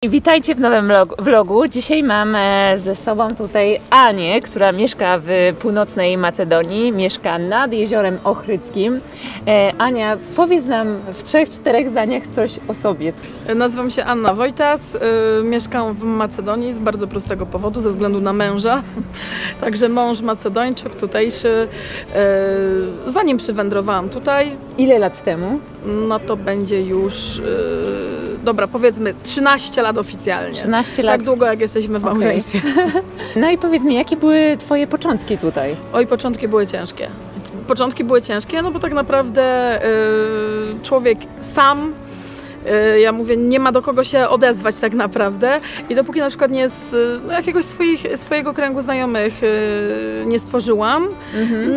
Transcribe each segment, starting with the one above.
Witajcie w nowym vlogu. Dzisiaj mam ze sobą tutaj Anię, która mieszka w północnej Macedonii, mieszka nad Jeziorem Ochrydzkim. Ania, powiedz nam w 3-4 zdaniach coś o sobie. Nazywam się Anna Wojtas, mieszkam w Macedonii z bardzo prostego powodu, ze względu na męża. Także mąż Macedończyk, tutejszy. Zanim przywędrowałam tutaj... Ile lat temu? No to będzie już... Dobra, powiedzmy 13 lat oficjalnie. 13 lat. Tak długo, jak jesteśmy w małżeństwie. Okay. No i powiedz mi, jakie były Twoje początki tutaj? Oj, początki były ciężkie. Początki były ciężkie, no bo tak naprawdę człowiek sam, ja mówię, nie ma do kogo się odezwać tak naprawdę i dopóki na przykład nie z jakiegoś swojego kręgu znajomych nie stworzyłam,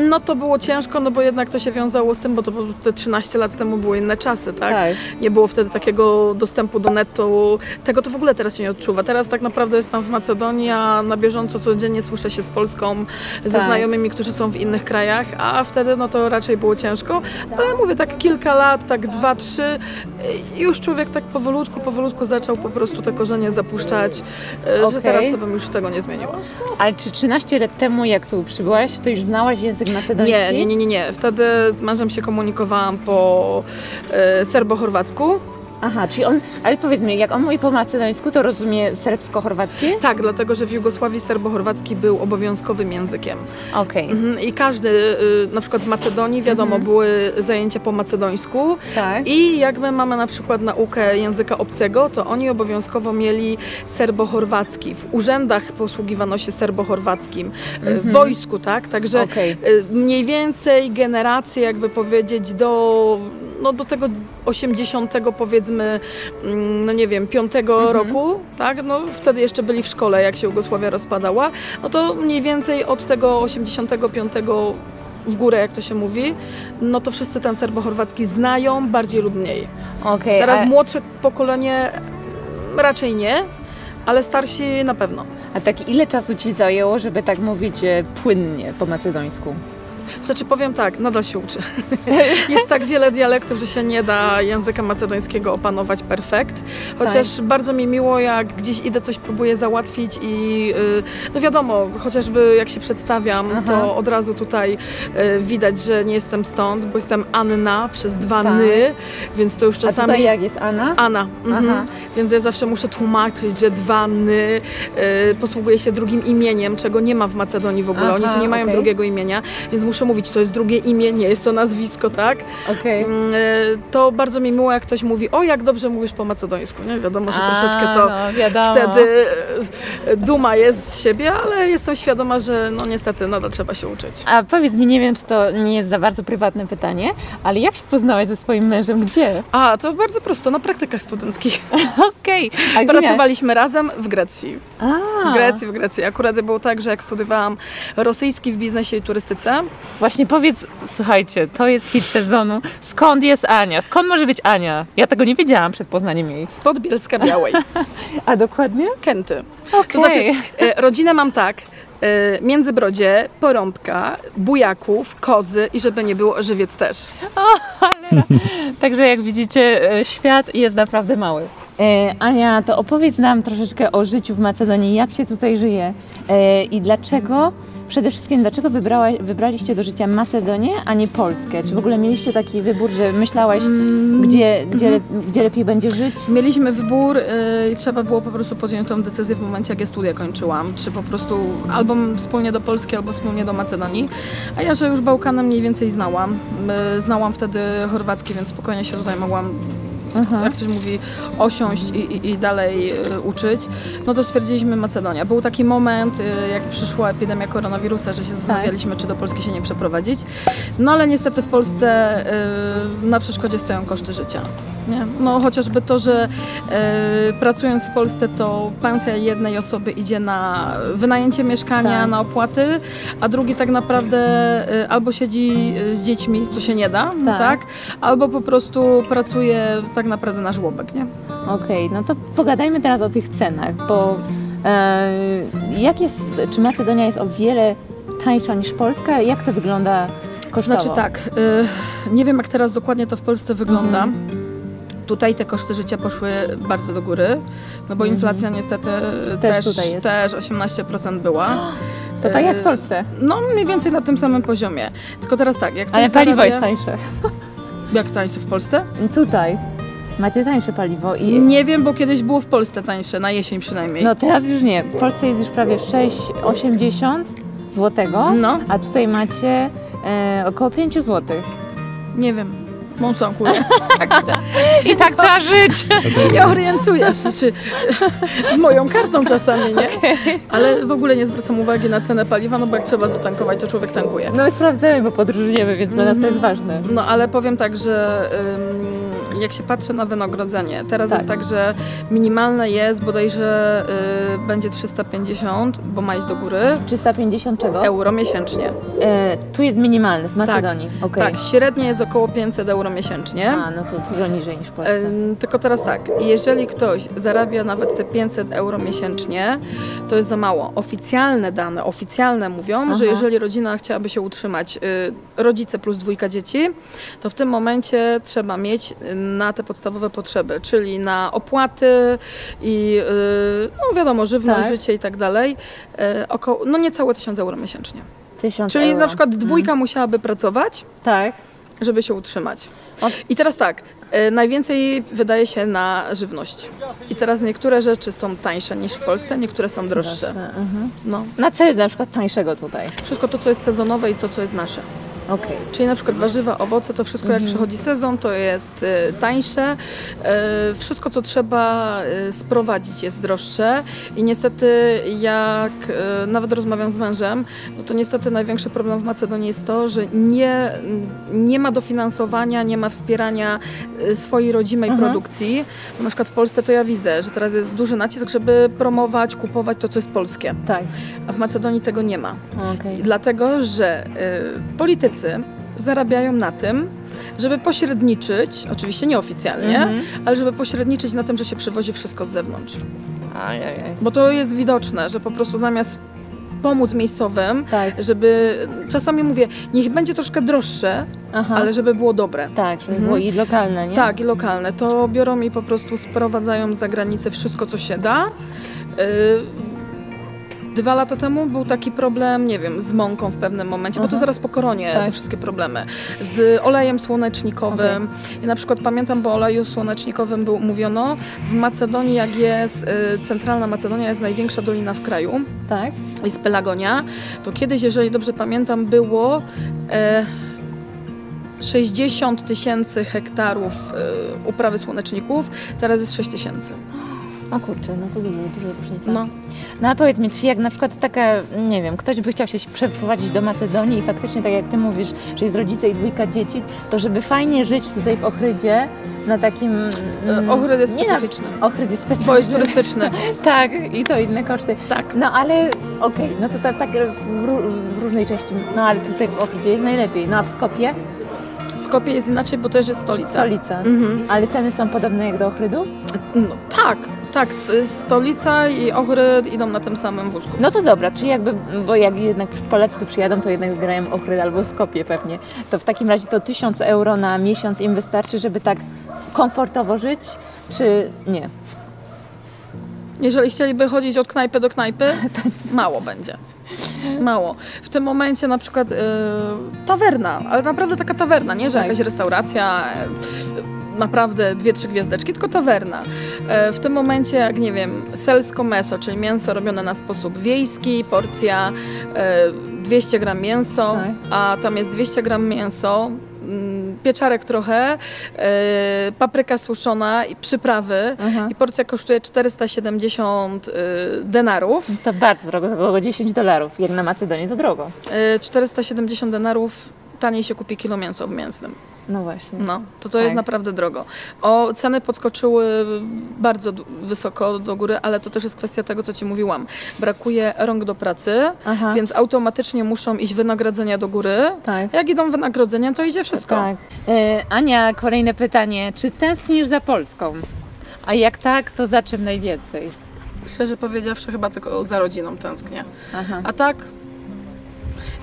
no to było ciężko, no bo jednak to się wiązało z tym, bo to te 13 lat temu były inne czasy, tak? Nie było wtedy takiego dostępu do netu, tego to w ogóle teraz się nie odczuwa. Teraz tak naprawdę jestem w Macedonii, a na bieżąco codziennie słyszę się z Polską, ze znajomymi, którzy są w innych krajach, a wtedy no to raczej było ciężko, ale mówię, tak kilka lat, tak 2-3, już człowiek tak powolutku zaczął po prostu te korzenie zapuszczać, że teraz to bym już tego nie zmieniła. Ale czy 13 lat temu, jak tu przybyłaś, to już znałaś język macedoński? Nie. Wtedy z mężem się komunikowałam po serbo-chorwacku. Aha, czyli on, ale powiedz mi, jak on mówi po macedońsku, to rozumie serbsko-chorwackie? Tak, dlatego że w Jugosławii serbo-chorwacki był obowiązkowym językiem. Okej. I każdy, na przykład w Macedonii, wiadomo, były zajęcia po macedońsku. Tak. I jak my mamy na przykład naukę języka obcego, to oni obowiązkowo mieli serbo-chorwacki. W urzędach posługiwano się serbo-chorwackim, w wojsku, tak? Także mniej więcej generacje, jakby powiedzieć, do tego 80, powiedzmy, no nie wiem, 5 roku, tak, no wtedy jeszcze byli w szkole, jak się Jugosławia rozpadała, no to mniej więcej od tego 85 w górę, jak to się mówi, no to wszyscy ten serbo-chorwacki znają, bardziej lub mniej. Teraz młodsze pokolenie raczej nie, ale starsi na pewno. A tak ile czasu Ci zajęło, żeby tak mówić płynnie po macedońsku? Znaczy powiem tak, nadal się uczę. Jest tak wiele dialektów, że się nie da języka macedońskiego opanować perfekt. Chociaż bardzo mi miło, jak gdzieś idę, coś próbuję załatwić i no wiadomo, chociażby jak się przedstawiam, to od razu tutaj widać, że nie jestem stąd, bo jestem Anna przez 2 ny, więc to już czasami... A tutaj jak jest Anna? Anna. Więc ja zawsze muszę tłumaczyć, że 2 ny posługuje się drugim imieniem, czego nie ma w Macedonii w ogóle. Oni tu nie mają drugiego imienia, więc muszę mówić, to jest drugie imię, nie jest to nazwisko, tak? To bardzo mi miło, jak ktoś mówi, o jak dobrze mówisz po macedońsku, nie? Wiadomo, że troszeczkę to wtedy duma jest z siebie, ale jestem świadoma, że no niestety nadal trzeba się uczyć. A powiedz mi, nie wiem, czy to nie jest za bardzo prywatne pytanie, ale jak się poznałaś ze swoim mężem? Gdzie? A, to bardzo prosto, na praktykach studenckich. A pracowaliśmy razem w Grecji. W Grecji. Akurat było tak, że jak studiowałam rosyjski w biznesie i turystyce. Właśnie powiedz, słuchajcie, to jest hit sezonu. Skąd jest Ania? Skąd może być Ania? Ja tego nie wiedziałam przed poznaniem jej. Spod Bielska Białej. A dokładnie? Kęty. To znaczy, rodzinę mam tak, Międzybrodzie, Porąbka, Bujaków, Kozy i żeby nie było, Żywiec też. Także jak widzicie, świat jest naprawdę mały. Ania, to opowiedz nam troszeczkę o życiu w Macedonii, jak się tutaj żyje i dlaczego, przede wszystkim dlaczego wybraliście do życia Macedonię, a nie Polskę? Czy w ogóle mieliście taki wybór, że myślałaś, gdzie lepiej będzie żyć? Mieliśmy wybór i trzeba było po prostu podjąć tą decyzję w momencie, jak ja studia kończyłam. Czy po prostu albo wspólnie do Polski, albo wspólnie do Macedonii. A ja, że już Bałkany mniej więcej znałam. Znałam wtedy chorwacki, więc spokojnie się tutaj mogłam jak ktoś mówi, osiąść i dalej uczyć, no to stwierdziliśmy Macedonia. Był taki moment, jak przyszła epidemia koronawirusa, że się zastanawialiśmy, czy do Polski się nie przeprowadzić. No ale niestety w Polsce na przeszkodzie stoją koszty życia. Nie? No chociażby to, że pracując w Polsce, to pensja jednej osoby idzie na wynajęcie mieszkania, na opłaty, a drugi tak naprawdę albo siedzi z dziećmi, co się nie da, tak? Albo po prostu pracuje tak naprawdę na żłobek, nie? No to pogadajmy teraz o tych cenach, bo czy Macedonia jest o wiele tańsza niż Polska? Jak to wygląda kosztowo? Znaczy tak, nie wiem jak teraz dokładnie to w Polsce wygląda, Tutaj te koszty życia poszły bardzo do góry, no bo inflacja niestety też 18% była. To tak jak w Polsce. No mniej więcej na tym samym poziomie. Tylko teraz tak, jak Ale paliwo jest tańsze. Jak tańsze w Polsce? Tutaj macie tańsze paliwo i... Nie wiem, bo kiedyś było w Polsce tańsze, na jesień przynajmniej. No teraz już nie. W Polsce jest już prawie 6,80 złotego, No. a tutaj macie około 5 zł. Nie wiem. Mąż tankuje. I tak trzeba żyć. Nie orientuję się, czy z moją kartą czasami, nie? Ale w ogóle nie zwracam uwagi na cenę paliwa, no bo jak trzeba zatankować, to człowiek tankuje. No my sprawdzamy, bo podróżujemy, więc dla nas to jest ważne. No ale powiem tak, że jak się patrzy na wynagrodzenie, teraz jest tak, że minimalne jest bodajże będzie 350, bo ma iść do góry. 350 czego? Euro miesięcznie. Tu jest minimalny w Macedonii. Tak, tak, średnie jest około 500 euro miesięcznie. A, no to dużo niżej niż w Polsce. Tylko teraz tak, jeżeli ktoś zarabia nawet te 500 euro miesięcznie, to jest za mało. Oficjalne dane, oficjalne mówią, że jeżeli rodzina chciałaby się utrzymać, rodzice plus 2 dzieci, to w tym momencie trzeba mieć na te podstawowe potrzeby, czyli na opłaty i no wiadomo, żywność, życie i tak dalej, około, no niecałe 1000 euro miesięcznie. 1000 Czyli euro. na przykład 2 musiałaby pracować, tak, żeby się utrzymać. I teraz tak, najwięcej wydaje się na żywność. I teraz niektóre rzeczy są tańsze niż w Polsce, niektóre są droższe. No. Na co jest na przykład tańszego tutaj? Wszystko to, co jest sezonowe i to, co jest nasze. Okay. Czyli na przykład warzywa, owoce, to wszystko jak przychodzi sezon, to jest tańsze. Wszystko, co trzeba sprowadzić, jest droższe. I niestety jak nawet rozmawiam z mężem, no to niestety największy problem w Macedonii jest to, że nie ma dofinansowania, nie ma wspierania swojej rodzimej produkcji. Bo na przykład w Polsce to ja widzę, że teraz jest duży nacisk, żeby promować, kupować to, co jest polskie. Tak. A w Macedonii tego nie ma. Okay. Dlatego, że politycy zarabiają na tym, żeby pośredniczyć, oczywiście nieoficjalnie, ale żeby pośredniczyć na tym, że się przywozi wszystko z zewnątrz. Bo to jest widoczne, że po prostu zamiast pomóc miejscowym, żeby, czasami mówię, niech będzie troszkę droższe, ale żeby było dobre. Tak, żeby było i lokalne, nie? Tak, i lokalne. To biorą i po prostu sprowadzają z zagranicy wszystko, co się da. 2 lata temu był taki problem, nie wiem, z mąką w pewnym momencie, bo to zaraz po koronie te wszystkie problemy. Z olejem słonecznikowym. I na przykład pamiętam, bo o oleju słonecznikowym mówiono, w Macedonii, jak jest, centralna Macedonia jest największa dolina w kraju. Tak. Jest Pelagonia. To kiedyś, jeżeli dobrze pamiętam, było 60 000 hektarów uprawy słoneczników, teraz jest 6 000. O kurczę, no to duża różnica. No a powiedz mi, czy jak na przykład taka, nie wiem, ktoś by chciał się przeprowadzić do Macedonii i faktycznie tak jak ty mówisz, że jest rodzice i 2 dzieci, to żeby fajnie żyć tutaj w Ochrydzie, na takim... Ochryd jest specyficzny. Ochryd jest specyficzny. Bo jest turystyczny. Tak, i to inne koszty. Tak. No ale okej, no to tak w różnej części, no ale tutaj w Ochrydzie jest najlepiej. No a w Skopie? W Skopie jest inaczej, bo też jest stolica. Stolica. Ale ceny są podobne jak do Ochrydu? No tak, stolica i Ochryd idą na tym samym wózku. No to dobra, czy jakby, bo jak jednak Polacy tu przyjadą, to jednak wybierają Ochryd albo Skopje pewnie. To w takim razie to 1000 euro na miesiąc im wystarczy, żeby tak komfortowo żyć, czy nie? Jeżeli chcieliby chodzić od knajpy do knajpy, mało będzie. Mało. W tym momencie na przykład tawerna, ale naprawdę taka tawerna, nie, że jakaś restauracja, naprawdę 2-3 gwiazdeczki, tylko tawerna. W tym momencie, jak nie wiem, selsko meso, czyli mięso robione na sposób wiejski, porcja 200 gram mięso, a tam jest 200 gram mięso, pieczarek trochę, papryka suszona i przyprawy i porcja kosztuje 470 denarów. To bardzo drogo, to około $10. Jak na Macedonii to drogo. 470 denarów, taniej się kupi kilo mięsa mięsnym. No właśnie. No, to jest naprawdę drogo. Ceny podskoczyły bardzo wysoko do góry, ale to też jest kwestia tego, co Ci mówiłam. Brakuje rąk do pracy, więc automatycznie muszą iść wynagrodzenia do góry. Tak. Jak idą wynagrodzenia, to idzie wszystko. Tak. Ania, kolejne pytanie. Czy tęsknisz za Polską? A jak tak, to za czym najwięcej? Szczerze powiedziawszy, chyba tylko za rodziną tęsknię. A tak...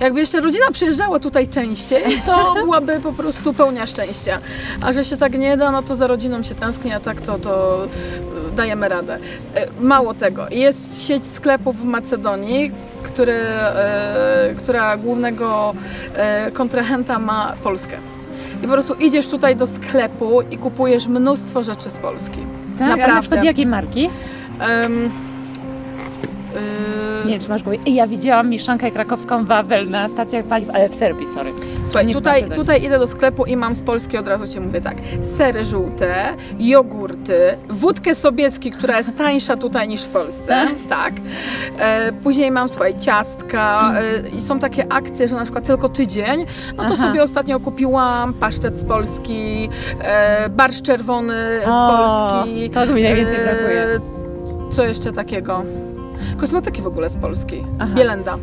Jakby jeszcze rodzina przyjeżdżała tutaj częściej, to byłaby po prostu pełnia szczęścia. A że się tak nie da, no to za rodziną się tęskni, a tak to dajemy radę. Mało tego, jest sieć sklepów w Macedonii, która głównego kontrahenta ma Polskę. I po prostu idziesz tutaj do sklepu i kupujesz mnóstwo rzeczy z Polski. Tak? Naprawdę. A na przykład jakiej marki? Nie wiem, czy masz powiedzieć. Ja widziałam mieszankę krakowską Wawel na stacjach paliw, ale w Serbii, sorry. Słuchaj, tutaj idę do sklepu i mam z Polski, od razu Ci mówię tak, sery żółte, jogurty, wódkę Sobieski, która jest tańsza tutaj niż w Polsce, tak. Później mam, słuchaj, ciastka i są takie akcje, że na przykład tylko tydzień, no to sobie ostatnio kupiłam pasztet z Polski, barszcz czerwony z Polski. To mi najwięcej brakuje. Co jeszcze takiego? Kosmetyki w ogóle z Polski. Bielenda.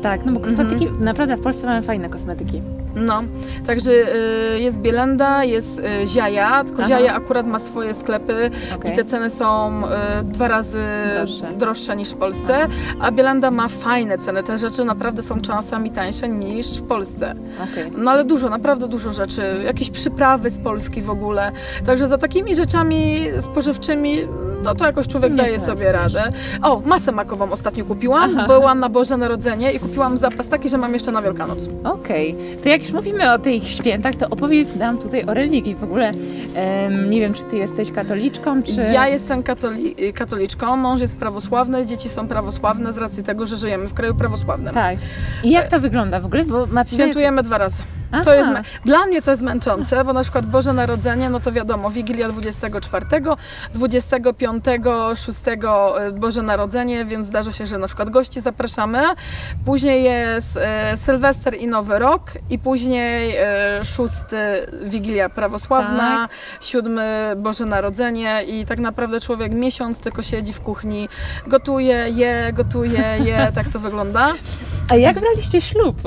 Tak, no bo kosmetyki, naprawdę w Polsce mamy fajne kosmetyki. No, także jest Bielenda, jest Ziaja, tylko Ziaja akurat ma swoje sklepy i te ceny są 2 razy droższe niż w Polsce, a Bielenda ma fajne ceny, te rzeczy naprawdę są czasami tańsze niż w Polsce. No ale dużo, naprawdę dużo rzeczy, jakieś przyprawy z Polski w ogóle, także za takimi rzeczami spożywczymi no to jakoś człowiek daje sobie radę. O, masę makową ostatnio kupiłam, byłam na Boże Narodzenie i kupiłam zapas taki, że mam jeszcze na Wielkanoc. Okej, to jak już mówimy o tych świętach, to opowiedz nam tutaj o religii. W ogóle nie wiem, czy Ty jesteś katoliczką, czy... Ja jestem katoliczką, mąż jest prawosławny, dzieci są prawosławne z racji tego, że żyjemy w kraju prawosławnym. Tak. I jak to wygląda w ogóle? Bo Świętujemy 2 razy. To jest, dla mnie to jest męczące, bo na przykład Boże Narodzenie, no to wiadomo, Wigilia 24, 25, 6 Boże Narodzenie, więc zdarza się, że na przykład gości zapraszamy. Później jest Sylwester i Nowy Rok i później 6 Wigilia prawosławna, 7 Boże Narodzenie i tak naprawdę człowiek miesiąc tylko siedzi w kuchni, gotuje, je, tak to wygląda. A jak braliście ślub?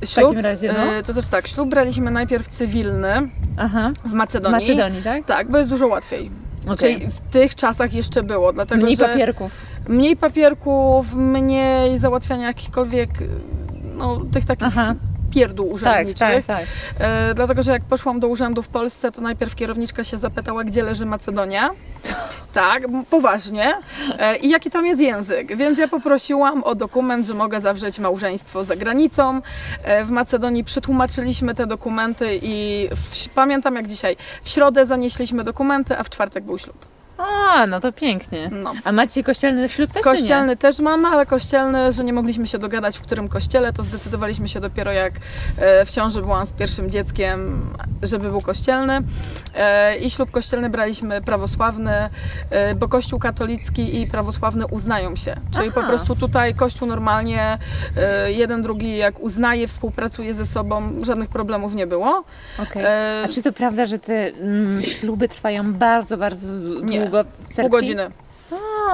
W takim razie, to znaczy tak, ślub braliśmy najpierw cywilny w Macedonii. W Macedonii, tak? Tak, bo jest dużo łatwiej. Czyli w tych czasach jeszcze było, dlatego mniej papierków. Mniej papierków, mniej załatwiania jakichkolwiek, no tych takich pierdół urzędniczych. Tak. Dlatego, że jak poszłam do urzędu w Polsce, to najpierw kierowniczka się zapytała, gdzie leży Macedonia. Tak, poważnie. I jaki tam jest język. Więc ja poprosiłam o dokument, że mogę zawrzeć małżeństwo za granicą. W Macedonii przetłumaczyliśmy te dokumenty i pamiętam jak dzisiaj, w środę zanieśliśmy dokumenty, a w czwartek był ślub. A, no to pięknie. No. A macie kościelny ślub też? Kościelny też mamy, ale kościelny, że nie mogliśmy się dogadać, w którym kościele, to zdecydowaliśmy się dopiero jak w ciąży byłam z pierwszym dzieckiem, żeby był kościelny. I ślub kościelny braliśmy prawosławny, bo kościół katolicki i prawosławny uznają się. Czyli po prostu tutaj kościół normalnie, jeden drugi jak uznaje, współpracuje ze sobą, żadnych problemów nie było. A czy to prawda, że te śluby trwają bardzo, bardzo długo? Pół godziny.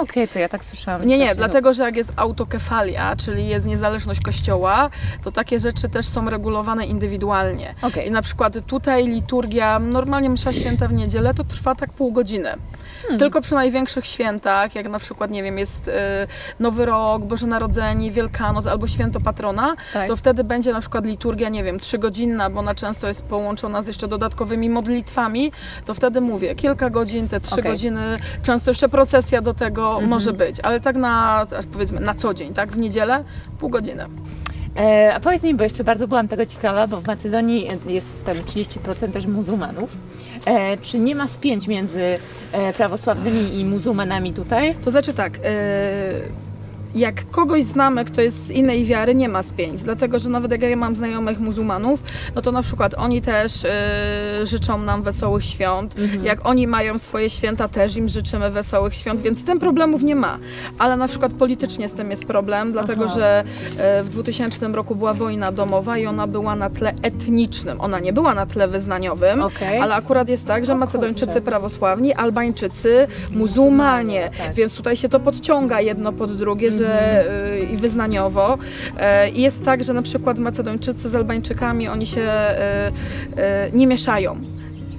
Okej, to ja tak słyszałam. Nie, dlatego, że jak jest autokefalia, czyli jest niezależność kościoła, to takie rzeczy też są regulowane indywidualnie. I na przykład tutaj liturgia, normalnie msza święta w niedzielę, to trwa tak pół godziny. Tylko przy największych świętach, jak na przykład, nie wiem, jest Nowy Rok, Boże Narodzenie, Wielkanoc albo Święto Patrona, to wtedy będzie na przykład liturgia, nie wiem, 3-godzinna, bo ona często jest połączona z jeszcze dodatkowymi modlitwami, to wtedy mówię, kilka godzin, te 3 godziny, często jeszcze procesja do tego może być, ale tak na, powiedzmy, na co dzień, tak, w niedzielę, pół godziny. A powiedz mi, bo jeszcze bardzo byłam tego ciekawa, bo w Macedonii jest tam 30% też muzułmanów. Czy nie ma spięć między prawosławnymi i muzułmanami tutaj? To znaczy tak, jak kogoś znamy, kto jest z innej wiary, nie ma spięć, dlatego, że nawet jak ja mam znajomych muzułmanów, no to na przykład oni też życzą nam wesołych świąt, jak oni mają swoje święta, też im życzymy wesołych świąt, więc z tym problemów nie ma, ale na przykład politycznie z tym jest problem, dlatego, że w 2000 roku była wojna domowa i ona była na tle etnicznym, ona nie była na tle wyznaniowym, ale akurat jest tak, że Macedończycy prawosławni, Albańczycy muzułmanie, więc tutaj się to podciąga jedno pod drugie, i wyznaniowo. I jest tak, że na przykład Macedończycy z Albańczykami, oni się nie mieszają.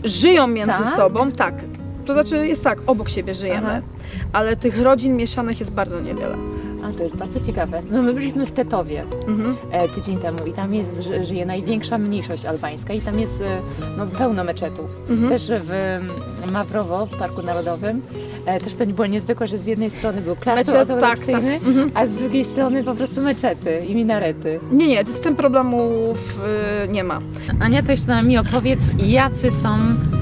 Żyją między sobą, tak. To znaczy jest tak, obok siebie żyjemy, ale tych rodzin mieszanych jest bardzo niewiele. A to jest bardzo ciekawe. No my byliśmy w Tetowie tydzień temu i tam żyje największa mniejszość albańska i tam jest no, pełno meczetów. Też w Mawrowo, w Parku Narodowym. Też to było niezwykłe, że z jednej strony był klasztor ortodoksyjny, a z drugiej strony po prostu meczety i minarety. Nie, z tym problemów nie ma. Ania, to jeszcze mi opowiedz, jacy są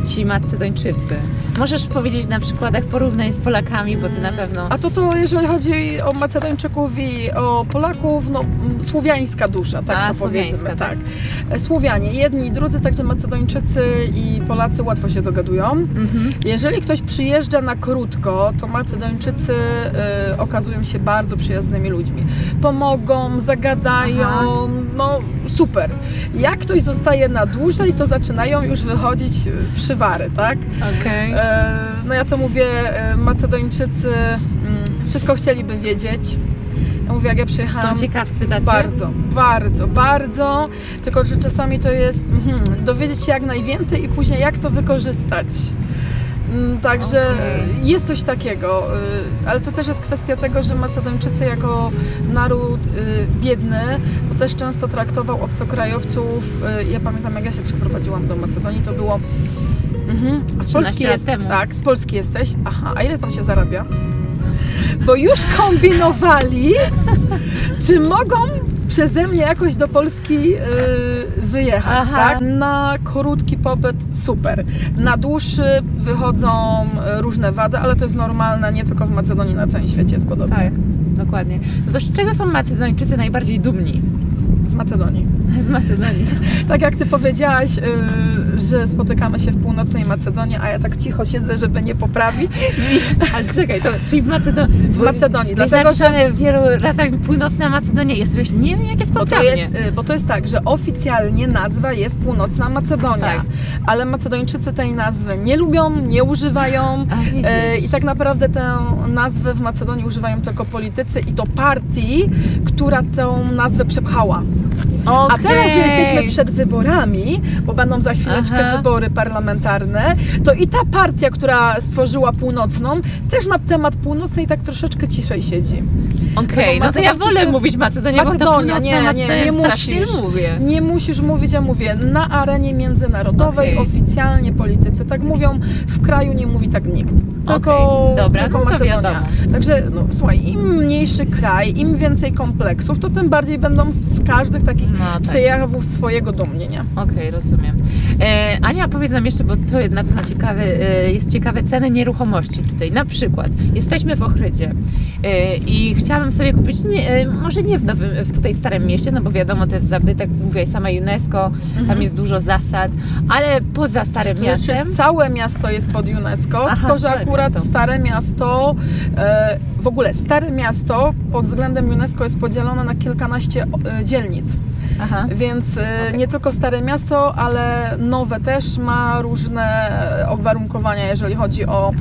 ci Macedończycy. Możesz powiedzieć na przykładach porównań z Polakami, bo ty na pewno... A to jeżeli chodzi o Macedończyków i o Polaków, no słowiańska dusza, tak to powiedzmy. Tak. Słowianie, jedni i drudzy, także Macedończycy i Polacy łatwo się dogadują. Jeżeli ktoś przyjeżdża na krótko, to Macedończycy okazują się bardzo przyjaznymi ludźmi. Pomogą, zagadają, no super. Jak ktoś zostaje na dłużej, to zaczynają już wychodzić przywary, tak? No ja to mówię, Macedończycy wszystko chcieliby wiedzieć. Ja mówię, jak ja przyjechałam... Są ciekawscy tacy? Bardzo. Tylko, że czasami to jest dowiedzieć się jak najwięcej i później jak to wykorzystać. Także jest coś takiego, ale to też jest kwestia tego, że Macedończycy jako naród biedny to też często traktował obcokrajowców. Ja pamiętam, jak ja się przeprowadziłam do Macedonii, to było... A z Polski tak, z Polski jesteś. Aha, a ile tam się zarabia? Bo już kombinowali, czy mogą przeze mnie jakoś do Polski wyjechać, tak? Na krótki pobyt super. Na dłuższy wychodzą różne wady, ale to jest normalne, nie tylko w Macedonii, na całym świecie jest podobnie. Tak, dokładnie. No to z czego są Macedończycy najbardziej dumni? Z Macedonii. Z Macedonii. Tak jak ty powiedziałaś, że spotykamy się w północnej Macedonii, a ja tak cicho siedzę, żeby nie poprawić. Ale czekaj, to czyli w Macedonii. W Macedonii, dlatego że w wielu razach północna Macedonia jest, myślę, nie wiem jak jest poprawnie. Bo to jest tak, że oficjalnie nazwa jest północna Macedonia, ale Macedończycy tej nazwy nie lubią, nie używają i tak naprawdę tę nazwę w Macedonii używają tylko politycy i to partii, która tę nazwę przepchała. A teraz, że jesteśmy przed wyborami, bo będą za chwileczkę wybory parlamentarne, to i ta partia, która stworzyła północną, też na temat północnej tak troszeczkę ciszej siedzi. No to ja wolę mówić Macedonia, bo to nie musisz. Nie musisz mówić, ja mówię na arenie międzynarodowej, oficjalnie politycy tak mówią, w kraju nie mówi tak nikt. Tylko Macedonia. Także no, słuchaj, im mniejszy kraj, im więcej kompleksów, to tym bardziej będą z każdych takich przejawów swojego dumnienia. Rozumiem. Ania, powiedz nam jeszcze, bo to na pewno jest ciekawe, ceny nieruchomości tutaj. Na przykład jesteśmy w Ochrydzie i chciałabym sobie kupić, może nie tutaj w Starym Mieście, no bo wiadomo, to jest zabytek, mówię, sama UNESCO, tam jest dużo zasad, ale poza Starym Miastem... Całe miasto jest pod UNESCO, tylko że akurat Stare Miasto, w ogóle Stare Miasto pod względem UNESCO jest podzielone na kilkanaście dzielnic. Więc nie tylko Stare Miasto, ale nowe też ma różne obwarunkowania, jeżeli chodzi o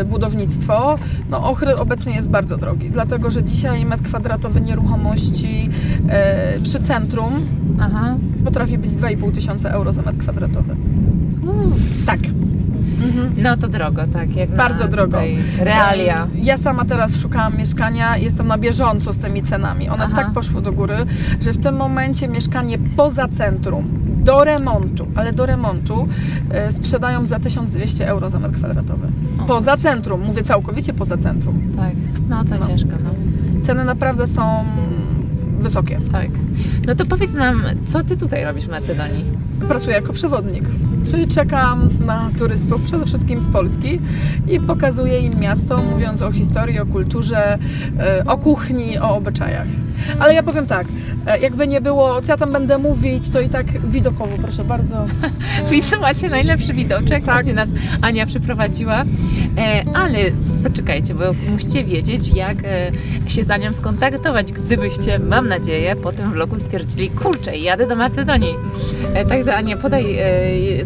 budownictwo. No, Ochryd obecnie jest bardzo drogi, dlatego że dzisiaj metr kwadratowy nieruchomości przy centrum potrafi być 2500 euro za metr kwadratowy. Tak. No to drogo, tak? Jak bardzo drogo. Realia. Ja sama teraz szukałam mieszkania, jestem na bieżąco z tymi cenami. One tak poszły do góry, że w tym momencie mieszkanie poza centrum, do remontu sprzedają za 1200 euro za metr kwadratowy. Poza centrum, mówię całkowicie poza centrum. Tak, no to ciężko. Ceny naprawdę są wysokie. Tak. No to powiedz nam, co ty tutaj robisz w Macedonii? Pracuję jako przewodnik, czyli czekam na turystów, przede wszystkim z Polski i pokazuję im miasto, mówiąc o historii, o kulturze, o kuchni, o obyczajach. Ale ja powiem tak, jakby nie było, co ja tam będę mówić, to i tak widokowo, proszę bardzo. Tu macie najlepszy widoczek, tak nas Ania przyprowadziła, ale poczekajcie, bo musicie wiedzieć, jak się z Anią skontaktować, gdybyście, mam nadzieję, po tym vlogu stwierdzili, kurczę, jadę do Macedonii. Także Ania, podaj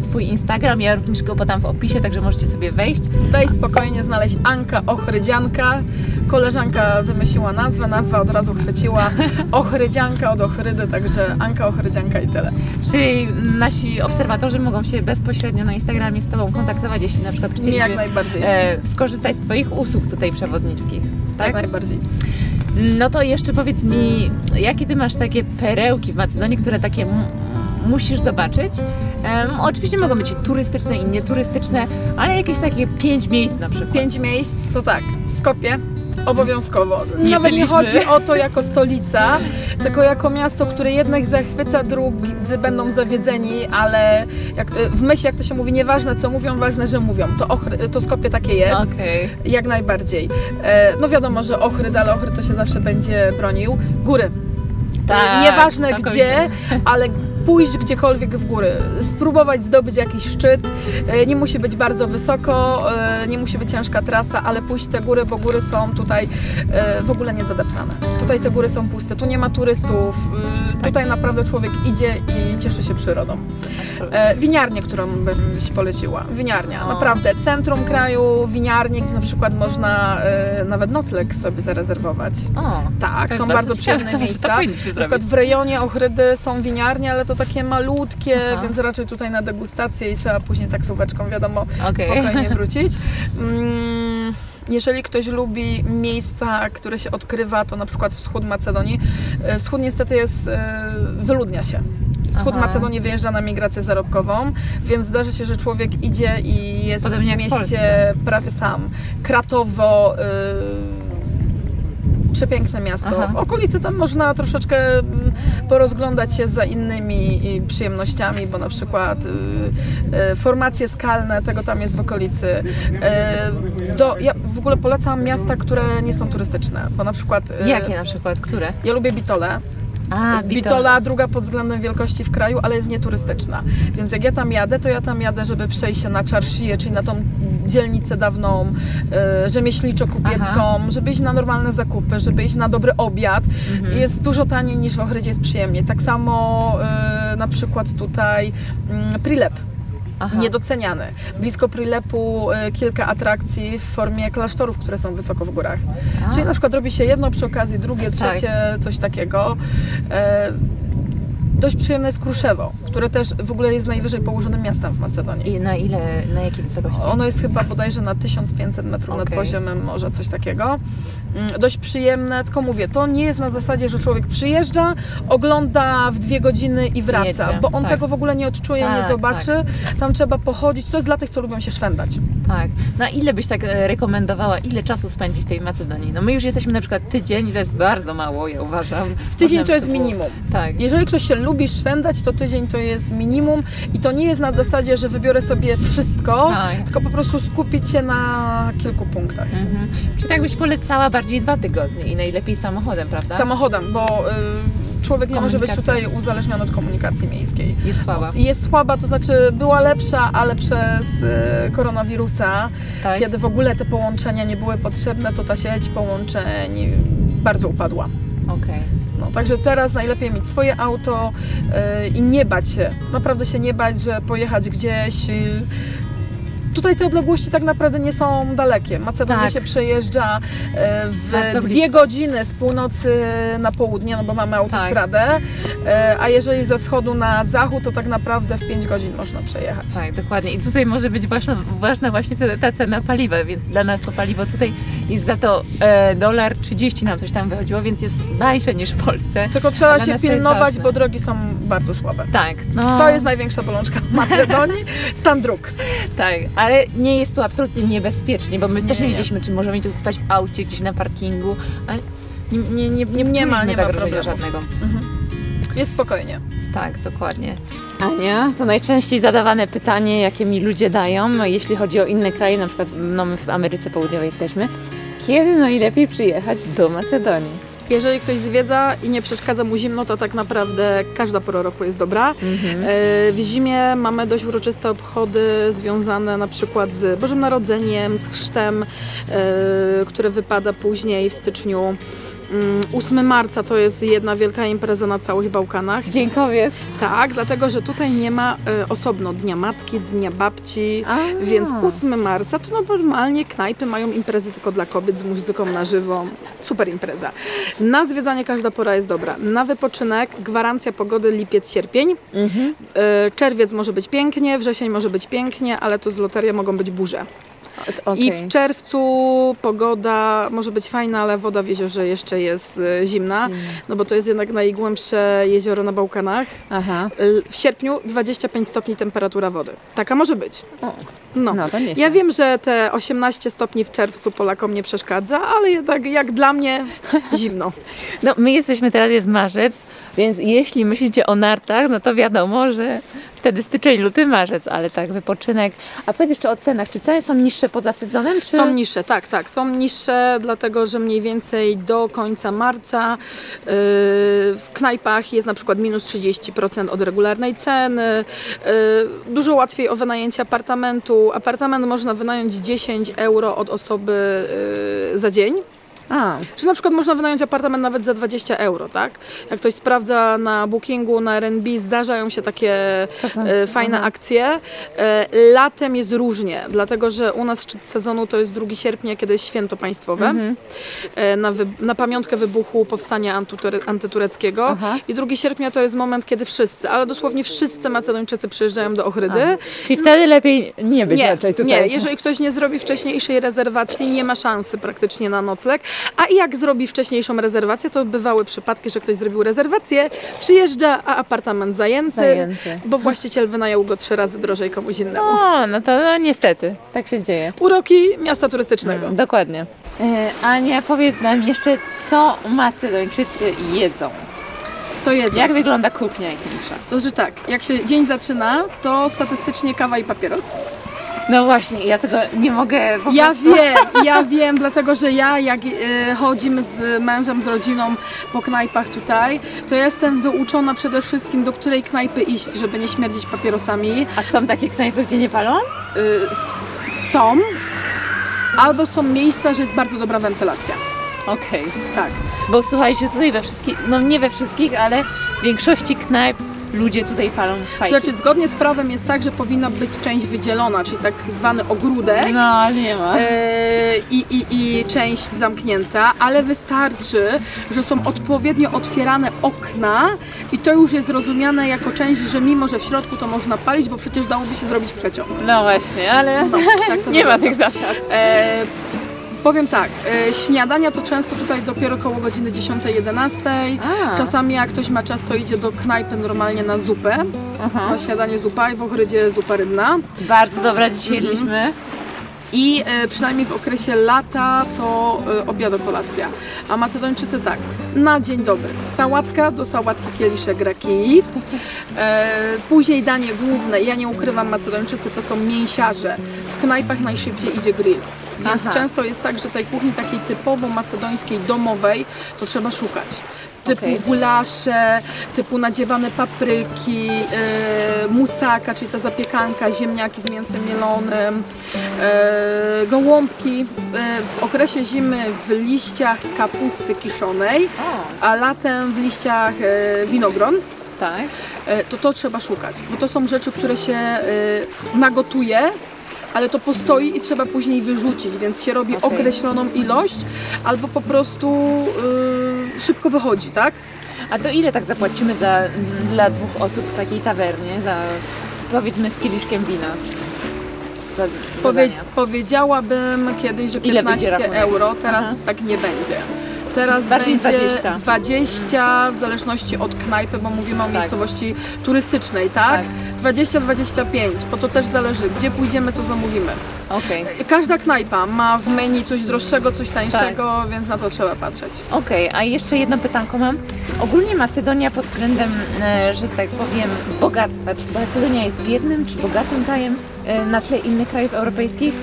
twój Instagram, ja również go podam w opisie, także możecie sobie wejść. Daj spokojnie znaleźć Anka Ochrydzianka. Koleżanka wymyśliła nazwę, nazwa od razu chwyciła. Ochrydzianka od Ochrydy, także Anka Ochrydzianka i tyle. Czyli nasi obserwatorzy mogą się bezpośrednio na Instagramie z tobą kontaktować, jeśli na przykład chcieliby jak najbardziej. Skorzystać z twoich usług tutaj przewodnickich. Tak? Jak najbardziej. No to jeszcze powiedz mi, jakie ty masz takie perełki w Macedonii, które takie musisz zobaczyć? Oczywiście mogą być turystyczne i nieturystyczne, ale jakieś takie 5 miejsc na przykład. 5 miejsc to tak, Skopje. Obowiązkowo. Nawet nie byliśmy. chodzi o to jako stolica, tylko jako miasto, które jednych zachwyca, drudzy będą zawiedzeni, ale w myśli, jak to się mówi, nieważne co mówią, ważne, że mówią. To Skopje takie jest. Jak najbardziej. No wiadomo, że Ohrid, ale Ohrid to się zawsze będzie bronił. Góry. Tak, nieważne gdzie, ale pójść gdziekolwiek w góry, spróbować zdobyć jakiś szczyt, nie musi być bardzo wysoko, nie musi być ciężka trasa, ale pójść te góry, bo góry są tutaj w ogóle niezadeptane. Tutaj te góry są puste, tu nie ma turystów, tutaj naprawdę człowiek idzie i cieszy się przyrodą. Winiarnię, którą bym się poleciła, winiarnia, naprawdę centrum kraju, winiarnie, gdzie na przykład można nawet nocleg sobie zarezerwować. Tak, są bardzo przyjemne miejsca. Na przykład w rejonie Ohrydy są winiarnie, ale to takie malutkie, więc raczej tutaj na degustację i trzeba później taksóweczką, wiadomo, spokojnie wrócić. Jeżeli ktoś lubi miejsca, które się odkrywa, to na przykład wschód Macedonii. Wschód niestety wyludnia się. Wschód Macedonii wyjeżdża na migrację zarobkową, więc zdarza się, że człowiek idzie i jest w mieście prawie sam. Kratowo, przepiękne miasto. W okolicy tam można troszeczkę porozglądać się za innymi przyjemnościami, bo na przykład formacje skalne, tego tam jest w okolicy. Ja w ogóle polecam miasta, które nie są turystyczne, bo na przykład... Jakie na przykład? Które? Ja lubię Bitolę. Bitola druga pod względem wielkości w kraju, ale jest nieturystyczna. Więc jak ja tam jadę, to ja tam jadę, żeby przejść się na Czaršiję, czyli na tą dzielnicę dawną, rzemieślniczo-kupiecką, żeby iść na normalne zakupy, żeby iść na dobry obiad. Jest dużo taniej niż w Ohrydzie, jest przyjemniej. Tak samo na przykład tutaj Prilep. Niedoceniany. Blisko Prilepu kilka atrakcji w formie klasztorów, które są wysoko w górach. Czyli na przykład robi się jedno przy okazji, drugie, trzecie, coś takiego. Dość przyjemne jest Kruszewo, które też w ogóle jest najwyżej położonym miastem w Macedonii. I na jakiej wysokości? Ono jest chyba bodajże na 1500 metrów nad poziomem morza, coś takiego. Dość przyjemne, tylko mówię, to nie jest na zasadzie, że człowiek przyjeżdża, ogląda w 2 godziny i wraca, bo on tego w ogóle nie odczuje, nie zobaczy. Tam trzeba pochodzić, to jest dla tych, co lubią się szwendać. Tak. Na ile byś tak rekomendowała, ile czasu spędzić w tej Macedonii? No my już jesteśmy na przykład tydzień i to jest bardzo mało, ja uważam. Tydzień to jest minimum. Tak. Jeżeli ktoś się lubi szwendać, to tydzień to jest minimum i to nie jest na zasadzie, że wybiorę sobie wszystko, tylko po prostu skupić się na kilku punktach. Czy tak byś polecała bardziej 2 tygodnie i najlepiej samochodem, prawda? Samochodem, bo człowiek nie może być tutaj uzależniony od komunikacji miejskiej. Jest słaba. Jest słaba, to znaczy była lepsza, ale przez koronawirusa, kiedy w ogóle te połączenia nie były potrzebne, to ta sieć połączeń bardzo upadła. No, także teraz najlepiej mieć swoje auto i nie bać się, naprawdę się nie bać, że pojechać gdzieś. Tutaj te odległości tak naprawdę nie są dalekie. Macedonię się przejeżdża w 2 godziny z północy na południe, no bo mamy autostradę, a jeżeli ze wschodu na zachód, to tak naprawdę w 5 godzin można przejechać. Tak, dokładnie. I tutaj może być ważna właśnie ta cena paliwa, więc dla nas to paliwo tutaj jest za to $1.30 nam coś tam wychodziło, więc jest tańsze niż w Polsce. Tylko trzeba się pilnować, bo drogi są bardzo słabe. Tak. No. To jest największa bolączka w Macedonii, stan dróg. Tak, ale nie jest tu absolutnie niebezpiecznie, bo my też nie wiedzieliśmy, czy możemy tu spać w aucie, gdzieś na parkingu, ale nie ma zagrożenia żadnego. Jest spokojnie. Tak, dokładnie. Ania, to najczęściej zadawane pytanie, jakie mi ludzie dają, jeśli chodzi o inne kraje, na przykład my w Ameryce Południowej jesteśmy. Kiedy najlepiej przyjechać do Macedonii? Jeżeli ktoś zwiedza i nie przeszkadza mu zimno, to tak naprawdę każda pora roku jest dobra. W zimie mamy dość uroczyste obchody związane na przykład z Bożym Narodzeniem, z chrztem, które wypada później w styczniu. 8 marca to jest jedna wielka impreza na całych Bałkanach. Dziękowiec. Tak, dlatego, że tutaj nie ma osobno Dnia Matki, Dnia Babci, więc 8 marca to normalnie knajpy mają imprezy tylko dla kobiet z muzyką na żywo. Super impreza. Na zwiedzanie każda pora jest dobra. Na wypoczynek gwarancja pogody lipiec, sierpień. Czerwiec może być pięknie, wrzesień może być pięknie, ale to z loterii mogą być burze. I w czerwcu pogoda może być fajna, ale woda w jeziorze jeszcze jest zimna, no bo to jest jednak najgłębsze jezioro na Bałkanach. Aha. W sierpniu 25 stopni temperatura wody. Taka może być. O. No. No to nieźle. Ja wiem, że te 18 stopni w czerwcu Polakom nie przeszkadza, ale jednak jak dla mnie zimno. No, my jesteśmy teraz, jest marzec, więc jeśli myślicie o nartach, no to wiadomo, że wtedy styczeń, luty, marzec, ale tak, wypoczynek. A powiedz jeszcze o cenach, czy ceny są niższe poza sezonem? Czy... Są niższe, tak, są niższe, dlatego że mniej więcej do końca marca w knajpach jest na przykład minus 30% od regularnej ceny. Dużo łatwiej o wynajęcie apartamentu. Apartament można wynająć 10 euro od osoby za dzień. Czy na przykład można wynająć apartament nawet za 20 euro, tak? Jak ktoś sprawdza na Bookingu, na Airbnb, zdarzają się takie fajne akcje. Latem jest różnie, dlatego że u nas szczyt sezonu to jest 2 sierpnia, kiedy jest święto państwowe. Na pamiątkę wybuchu powstania antytureckiego. I 2 sierpnia to jest moment, kiedy wszyscy, ale dosłownie wszyscy Macedończycy przyjeżdżają do Ochrydy. Czyli wtedy lepiej nie być raczej tutaj. Nie, jeżeli ktoś nie zrobi wcześniejszej rezerwacji, nie ma szansy praktycznie na nocleg. A i jak zrobi wcześniejszą rezerwację, to bywały przypadki, że ktoś zrobił rezerwację, przyjeżdża, a apartament zajęty. Bo właściciel wynajął go 3 razy drożej komuś innemu. No to niestety, tak się dzieje. Uroki miasta turystycznego. Dokładnie. Ania, powiedz nam jeszcze, co Macedończycy jedzą? Co jedzą? Jak wygląda kuchnia ichniejsza? To znaczy tak, jak się dzień zaczyna, to statystycznie kawa i papieros. No właśnie, ja tego nie mogę po prostu... Ja wiem, dlatego że jak chodzimy z mężem, z rodziną po knajpach tutaj, to ja jestem wyuczona przede wszystkim, do której knajpy iść, żeby nie śmierdzić papierosami. A są takie knajpy, gdzie nie palą? Są. Albo są miejsca, że jest bardzo dobra wentylacja. Okej. Tak. Bo słuchajcie, tutaj we wszystkich, no nie we wszystkich, ale w większości knajp ludzie tutaj palą fajki. Znaczy, zgodnie z prawem jest tak, że powinna być część wydzielona, czyli tak zwany ogródek. No, ale nie ma. I część zamknięta, ale wystarczy, że są odpowiednio otwierane okna i to już jest rozumiane jako część, że mimo, że w środku to można palić, bo przecież dałoby się zrobić przeciąg. No właśnie, ale tak to nie ma wygląda. tych zasad. Powiem tak, śniadania to często tutaj dopiero koło godziny 10-11. Czasami jak ktoś ma czas, to idzie do knajpy normalnie na zupę. Na śniadanie zupa i w Ochrydzie zupa rybna. Bardzo dobra dzisiaj jedliśmy. I przynajmniej w okresie lata to obiad, kolacja. A Macedończycy tak, na dzień dobry sałatka, do sałatki kieliszek raki, później danie główne, ja nie ukrywam, Macedończycy to są mięsiarze, w knajpach najszybciej idzie grill. Więc często jest tak, że tej kuchni takiej typowo macedońskiej, domowej, to trzeba szukać. Typu gulasze, typu nadziewane papryki, musaka, czyli ta zapiekanka, ziemniaki z mięsem mielonym, gołąbki. W okresie zimy w liściach kapusty kiszonej, a latem w liściach winogron. Tak. To trzeba szukać, bo to są rzeczy, które się nagotuje, ale to postoi i trzeba później wyrzucić, więc się robi określoną ilość, albo po prostu szybko wychodzi, tak? A to ile tak zapłacimy dla 2 osób w takiej tawernie, za powiedzmy z kieliszkiem wina? Powiedziałabym kiedyś, że 15 euro, teraz tak nie będzie. Teraz bardziej będzie 20 w zależności od knajpy, bo mówimy o miejscowości turystycznej, tak? 20-25, bo to też zależy, gdzie pójdziemy, co zamówimy. Każda knajpa ma w menu coś droższego, coś tańszego, więc na to trzeba patrzeć. A jeszcze jedno pytanko mam. Ogólnie Macedonia pod względem, że tak powiem, bogactwa, czy Macedonia jest biednym, czy bogatym krajem na tle innych krajów europejskich?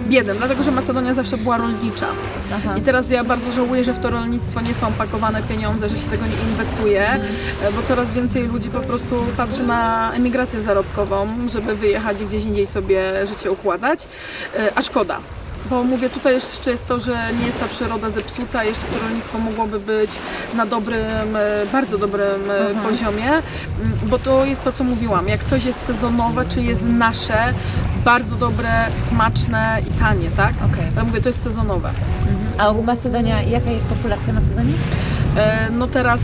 Biednym, dlatego że Macedonia zawsze była rolnicza. I teraz ja bardzo żałuję, że w to rolnictwo nie są pakowane pieniądze, że się tego nie inwestuje, bo coraz więcej ludzi po prostu patrzy na emigrację zarobkową, żeby wyjechać gdzieś indziej sobie życie układać, a szkoda. Bo mówię, tutaj jeszcze jest to, że nie jest ta przyroda zepsuta, jeszcze to rolnictwo mogłoby być na dobrym, bardzo dobrym poziomie, bo to jest to, co mówiłam, jak coś jest sezonowe, czy jest nasze, bardzo dobre, smaczne i tanie, tak? Ale mówię, to jest sezonowe. A u Macedonia, jaka jest populacja Macedonii? No teraz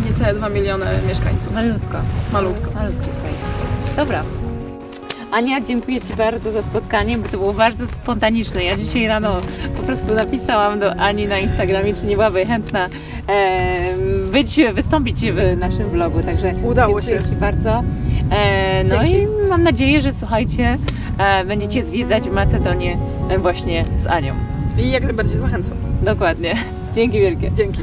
niecałe 2 miliony mieszkańców. Malutko. Malutko. Dobra. Ania, dziękuję Ci bardzo za spotkanie, bo to było bardzo spontaniczne. Ja dzisiaj rano po prostu napisałam do Ani na Instagramie, czy nie byłaby chętna wystąpić w naszym vlogu, także Udało dziękuję się. Ci bardzo. No Dzięki. i mam nadzieję, że słuchajcie, będziecie zwiedzać Macedonię właśnie z Anią. I jak najbardziej zachęcam. Dokładnie. Dzięki wielkie. Dzięki.